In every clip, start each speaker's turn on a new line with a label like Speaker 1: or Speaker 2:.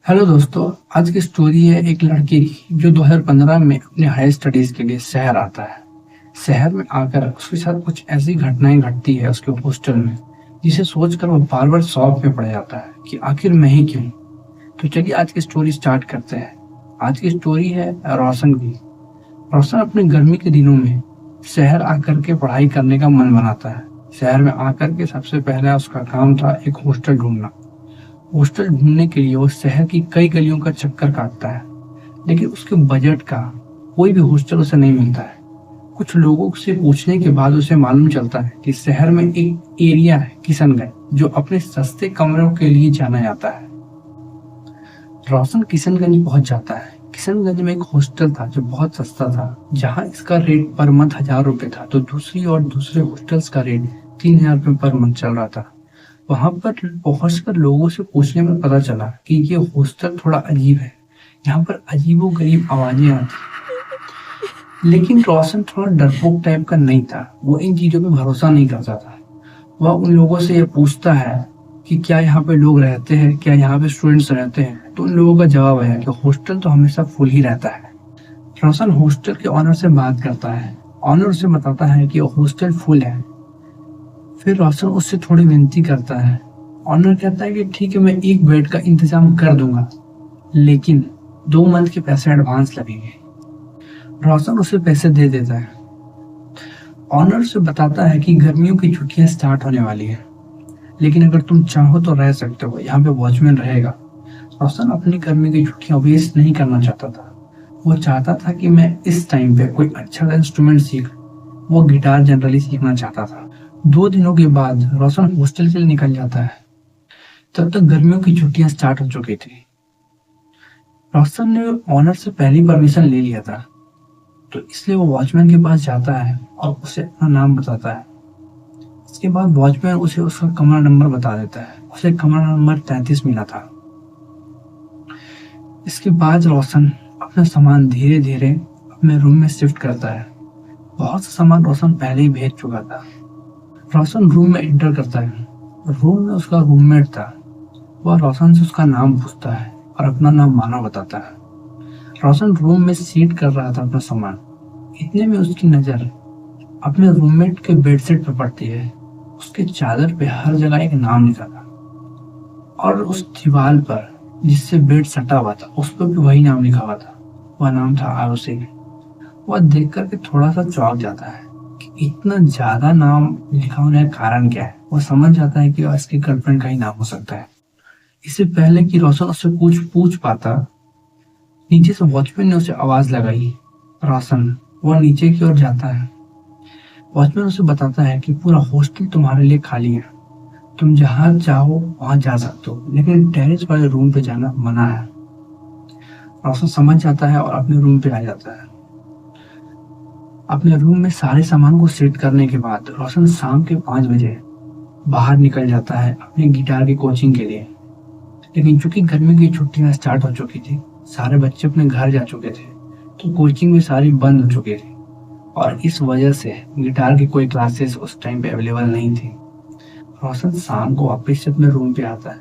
Speaker 1: Hello दोस्तों। आज की स्टोरी है एक लड़के की जो 2015 में अपने हायर स्टडीज के लिए शहर आता है। शहर में आकर उसके साथ कुछ ऐसी घटनाएं घटती है उसके हॉस्टल में, जिसे सोचकर वो बार बार शॉक में पड़ जाता है कि आखिर मैं ही क्यों। तो चलिए आज की स्टोरी स्टार्ट करते हैं। आज की स्टोरी है रोशन की। रोशन अपने गर्मी के दिनों में शहर आकर के पढ़ाई करने का मन बनाता है। शहर में आकर के सबसे पहला उसका काम था एक हॉस्टल ढूंढना। हॉस्टल ढूंढने के लिए वो शहर की कई गलियों का चक्कर काटता है, लेकिन उसके बजट का कोई भी हॉस्टल उसे नहीं मिलता है। कुछ लोगों से पूछने के बाद उसे मालूम चलता है कि शहर में एक एरिया है किशनगंज, जो अपने सस्ते कमरों के लिए जाना जाता है। रोशन किशनगंज पहुंच जाता है। किशनगंज में एक हॉस्टल था जो बहुत सस्ता था। जहां इसका रेट पर मंथ 1,000 रुपए था, तो दूसरी और दूसरे हॉस्टल्स का रेट 3,000 रुपए पर मंथ चल रहा था। वहां पर पहुंचकर लोगों से पूछने में पता चला कि ये हॉस्टल थोड़ा अजीब है। यहाँ पर अजीबोगरीब आवाजें आती, लेकिन रोशन थोड़ा डरपोक टाइप का नहीं था। वो इन चीजों पे भरोसा नहीं करता था। वह उन लोगों से ये पूछता है कि क्या यहाँ पे लोग रहते हैं, क्या यहाँ पे स्टूडेंट्स रहते हैं। तो उन लोगों का जवाब है कि हॉस्टल तो हमेशा फुल ही रहता है। रोशन हॉस्टल के ऑनर से बात करता है। ऑनर उसे बताता है कि हॉस्टल फुल है। फिर रोशन उससे थोड़ी विनती करता है। ऑनर कहता है कि ठीक है, मैं एक बेड का इंतजाम कर दूंगा, लेकिन 2 मंथ के पैसे एडवांस लगेंगे। रोशन उसे पैसे दे देता है। ऑनर से बताता है कि गर्मियों की छुट्टियां स्टार्ट होने वाली है, लेकिन अगर तुम चाहो तो रह सकते हो, यहाँ पे वॉचमैन रहेगा। रोशन अपनी गर्मी की छुट्टियां वेस्ट नहीं करना चाहता था। वो चाहता था कि मैं इस टाइम पे कोई अच्छा इंस्ट्रूमेंट सीख। वो गिटार जनरली सीखना चाहता था। 2 दिनों के बाद रोशन हॉस्टल के लिए निकल जाता है। तब तक गर्मियों की छुट्टियां स्टार्ट हो चुकी थी। रोशन ने ऑनर से पहली परमिशन ले लिया था, तो इसलिए वो वॉचमैन के पास जाता है और उसे अपना नाम बताता है। इसके बाद वॉचमैन उसे उसका कमरा नंबर बता देता है। उसे कमरा नंबर 33 मिला था। इसके बाद रोशन अपना सामान धीरे धीरे अपने रूम में शिफ्ट करता है। बहुत सा सामान रोशन पहले ही भेज चुका था। रोशन रूम में एंटर करता है। रूम में उसका रूममेट था। वह रोशन से उसका नाम पूछता है और अपना नाम मानव बताता है। रोशन रूम में सीट कर रहा था अपना सामान। इतने में उसकी नजर अपने रूममेट के बेडशीट पर पड़ती है। उसके चादर पे हर जगह एक नाम लिखा था, और उस दीवार पर जिससे बेड सटा हुआ था उस पर भी वही नाम लिखा हुआ था। वह नाम था आरुषि। वह देख करके थोड़ा सा चौंक जाता है कि इतना ज्यादा नाम लिखा होने का कारण क्या है। वह समझ जाता है कि इसकी गर्लफ्रेंड का ही नाम हो सकता है। इससे पहले कि रोशन उससे कुछ पूछ पाता, नीचे से वॉचमैन ने उसे आवाज लगाई। रोशन वह नीचे की ओर जाता है। वॉचमैन उसे बताता है कि पूरा हॉस्टल तुम्हारे लिए खाली है। तुम जहां चाहो वहां जा सकते हो, लेकिन टेरेस वाले रूम पे जाना मना है। रोशन समझ जाता है और अपने रूम पे आ जाता है। अपने रूम में सारे सामान को सेट करने के बाद रोशन शाम के 5 बजे बाहर निकल जाता है अपनी गिटार की कोचिंग के लिए। लेकिन चूंकि गर्मी की छुट्टियां स्टार्ट हो चुकी थी, सारे बच्चे अपने घर जा चुके थे, तो कोचिंग भी सारी बंद हो चुकी थी, और इस वजह से गिटार की कोई क्लासेस उस टाइम पे अवेलेबल नहीं थी। रोशन शाम को वापस से अपने रूम पे आता है।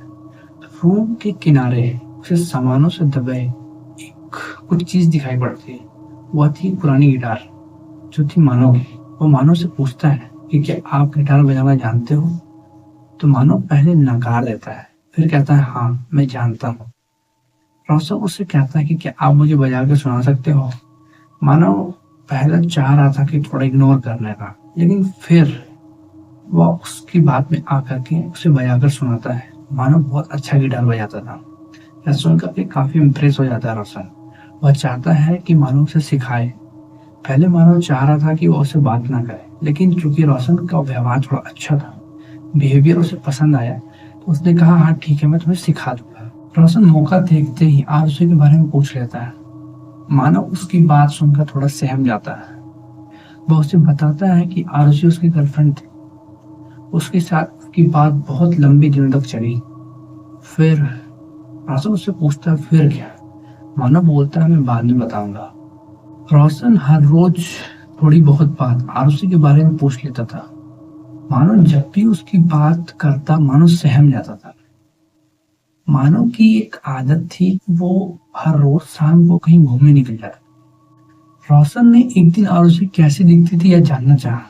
Speaker 1: रूम के किनारे उसे सामानों से दबे एक कुछ चीज दिखाई पड़ती है। वह थी पुरानी गिटार, जो थी मानव की। वो मानव से पूछता है कि क्या आप गिटार बजाना जानते हो। तो मानव पहले नकार देता है, फिर कहता है हाँ मैं जानता हूँ। रोशन उससे कहता है कि क्या आप मुझे बजा के सुना सकते हो। मानव पहले चाह रहा था कि थोड़ा इग्नोर करने का, लेकिन फिर वह उसकी बात में आकर के उसे बजाकर सुनाता है। मानव बहुत अच्छा गिटार बजाता था। यह सुनकर के काफी इम्प्रेस हो जाता है रोशन। वह चाहता है कि मानव उसे सिखाए। पहले मानव चाह रहा था कि वो उससे बात ना करे, लेकिन चूंकि रोशन का व्यवहार थोड़ा अच्छा था, बिहेवियर उसे पसंद आया, तो उसने कहा हाँ ठीक है, मैं तुम्हें सिखा दूंगा। रोशन मौका देखते ही आरुषि के बारे में पूछ लेता है। मानव उसकी बात सुनकर थोड़ा सहम जाता है। वह उसे बताता है कि आरुषि उसकी गर्लफ्रेंड थी। उसके साथ उसकी बात बहुत लंबी दिनों तक चली। फिर रोशन उससे पूछता है फिर क्या। मानव बोलता है मैं बाद में बताऊंगा। रोशन हर रोज थोड़ी बहुत बात आरुषि के बारे में पूछ लेता था। मानो जब भी उसकी बात करता मानो सहम जाता था। मानो की एक आदत थी, वो हर रोज शाम को कहीं घूमने निकल जाता। रोशन ने एक दिन आरुषि कैसी दिखती थी यह जानना चाहा।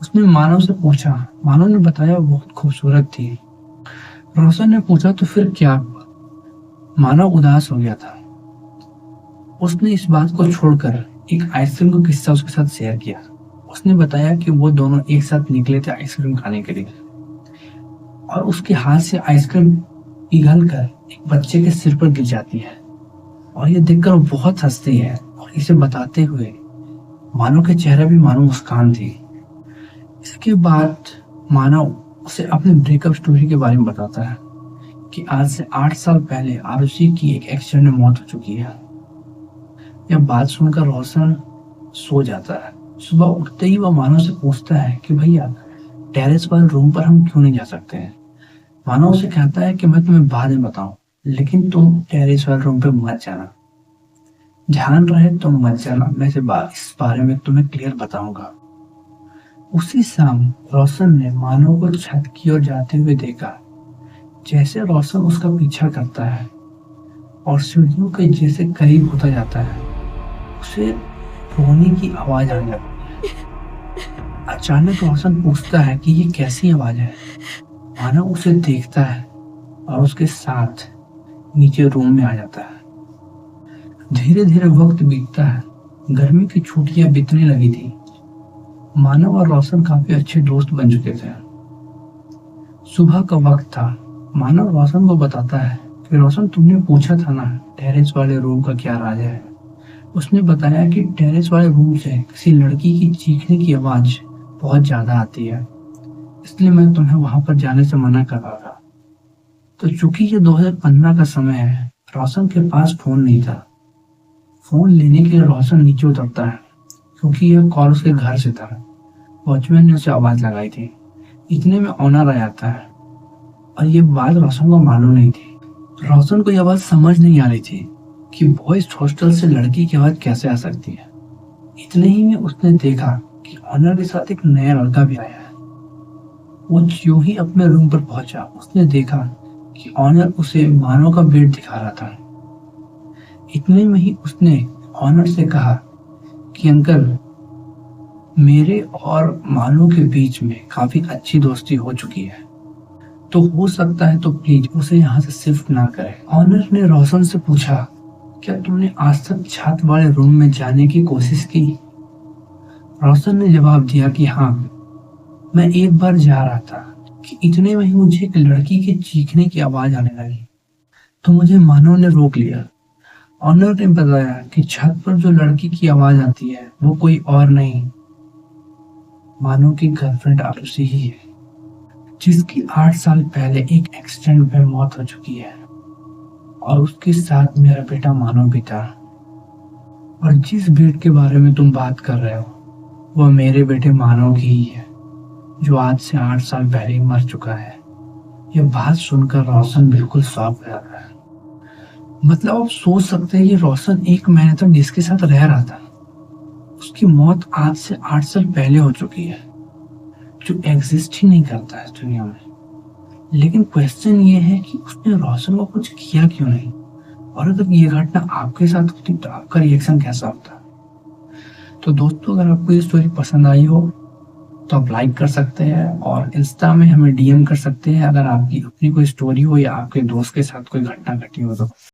Speaker 1: उसने मानव से पूछा। मानव ने बताया वो बहुत खूबसूरत थी। रोशन ने पूछा तो फिर क्या हुआ? मानव उदास हो गया था। उसने इस बात को छोड़कर एक आइसक्रीम का किस्सा उसके साथ शेयर किया। उसने बताया कि वो दोनों एक साथ निकले थे आइसक्रीम खाने के लिए और उसके हाथ से आइसक्रीम पिघल कर एक बच्चे के सिर पर गिर जाती है और ये देखकर वो बहुत हंसती है और इसे बताते हुए मानव के चेहरे भी मानो मुस्कान थी। इसके बाद मानव उसे अपने ब्रेकअप स्टोरी के बारे में बताता है कि आज से 8 साल पहले आरुषि की एक एक्सीडेंट में मौत हो चुकी है। यह बात सुनकर रोशन सो जाता है। सुबह उठते ही वह मानव से पूछता है कि भैया टेरेस वाले रूम पर हम क्यों नहीं जा सकते हैं? मानव उसे कहता है कि मैं तुम्हें बाद में बताऊं, लेकिन तुम टेरेस वाले रूम पे मत जाना। ध्यान रहे तुम मत जाना, मैं इस बारे में तुम्हें क्लियर बताऊंगा। उसी शाम रोशन ने मानव को छत की ओर जाते हुए देखा। जैसे रोशन उसका पीछा करता है और सीढ़ियों के जैसे करीब होता जाता है, उसे रोने की आवाज आने लगती है। अचानक रोशन पूछता है कि ये कैसी आवाज है? मानव उसे देखता है और उसके साथ नीचे रूम में आ जाता है। धीरे धीरे वक्त बीतता है। गर्मी की छुट्टियां बीतने लगी थी। मानव और रोशन काफी अच्छे दोस्त बन चुके थे। सुबह का वक्त था। मानव रोशन को बताता है कि रोशन तुमने पूछा था ना टेरेस वाले रूम का क्या राज है। उसने बताया कि टेरेस वाले रूम से किसी लड़की की चीखने की आवाज बहुत ज्यादा आती है, इसलिए मैं तुम्हें वहां पर जाने से मना कर रहा था। तो चूंकि ये 2015 का समय है, रोशन के पास फोन नहीं था। फोन लेने के लिए रोशन नीचे उतरता है क्योंकि यह कॉल उसके घर से था। वॉचमैन ने उसे आवाज लगाई थी। इतने में ऑनर आ जाता है और ये बात रोशन को मालूम नहीं थी। रोशन को यह बात समझ नहीं आ रही थी कि बॉयज हॉस्टल से लड़की की आवाज कैसे आ सकती है। इतने ही में उसने देखा कि ऑनर के साथ एक नया लड़का भी आया है। वो जो ही अपने रूम पर पहुंचा, उसने देखा कि ऑनर उसे मानव का बेड दिखा रहा था। इतने में ही उसने ऑनर से कहा कि अंकल, मेरे और मानव के बीच में काफी अच्छी दोस्ती हो चुकी है, तो हो सकता है तो प्लीज उसे यहाँ से शिफ्ट ना करें। ऑनर ने रोशन से पूछा, क्या तुमने आज तक छत वाले रूम में जाने की कोशिश की? रोशन ने जवाब दिया कि हाँ, मैं एक बार जा रहा था कि इतने में ही मुझे एक लड़की के चीखने की आवाज आने लगी, तो मुझे मानव ने रोक लिया। ऑनर ने बताया कि छत पर जो लड़की की आवाज आती है वो कोई और नहीं, मानव की गर्लफ्रेंड आरुषि ही है, जिसकी 8 साल पहले एक एक्सीडेंट में मौत हो चुकी है और उसके साथ मेरा बेटा मानव भी था। और जिस बेट के बारे में तुम बात कर रहे हो वह मेरे बेटे मानव की ही है, जो आज से 8 साल पहले ही मर चुका है। यह बात सुनकर रोशन बिल्कुल शॉक हो जाता है। मतलब आप सोच सकते हैं कि रोशन 1 महीने तक जिसके साथ रह रहा था, उसकी मौत आज से 8 साल पहले हो चुकी है, जो एग्जिस्ट ही नहीं करता है इस दुनिया में। लेकिन क्वेश्चन ये है कि उसने रोशन को कुछ किया क्यों नहीं? और अगर ये घटना आपके साथ होती तो आपका रिएक्शन कैसा होता? तो दोस्तों, अगर आपको ये स्टोरी पसंद आई हो तो आप लाइक कर सकते हैं और इंस्टा में हमें डीएम कर सकते हैं अगर आपकी अपनी कोई स्टोरी हो या आपके दोस्त के साथ कोई घटना घटी हो तो।